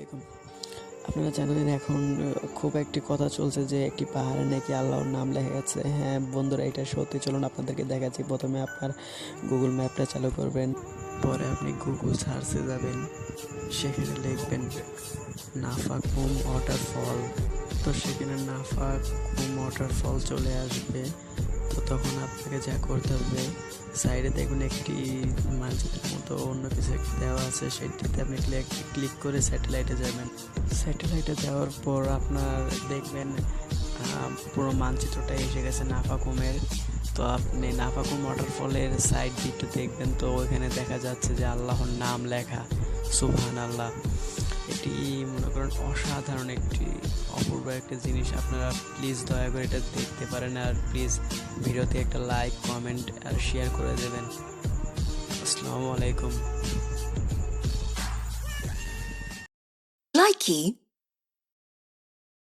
আলাইকুম। আপনারা জানেন এখন খুব একটি কথা চলছে যে একটি পাহাড়ে নাকি আল্লাহর নাম লেখা আছে। হ্যাঁ বন্ধুরা, এটা সত্যি। চলুন আপনাদেরকে দেখাচ্ছি। প্রথমে আপনার গুগল ম্যাপটা চালু করবেন, পরে আপনি গুগল সার্চে যাবেন, সেখানে লিখবেন নাফাকুম ওয়াটারফল। তো সেখানে নাফাকুম ওয়াটারফল চলে আসবে। তো তখন আপনাকে যা করতে হবে, সাইডে দেখবেন একটি মানচিত্রের মতো অন্য কিছু একটা দেওয়া আছে, সেটিতে আপনি ক্লিক করে স্যাটেলাইটে যাবেন। স্যাটেলাইটে যাওয়ার পর আপনার দেখবেন পুরো মানচিত্রটা এসে গেছে নাফাকুমের। তো আপনি নাফাকুম ওয়াটারফলের সাইড দিয়ে একটু দেখবেন, তো ওইখানে দেখা যাচ্ছে যে আল্লাহর নাম লেখা, সুবহান আল্লাহ। এটি মনে করেন অসাধারণ একটি অপূর্ব একটা জিনিস। আপনারা প্লিজ দয়া করে এটা দেখতে পারেন, আর প্লিজ ভিডিওতে একটা লাইক, কমেন্ট আর শেয়ার করে দেবেন। আসসালামু আলাইকুম। Likey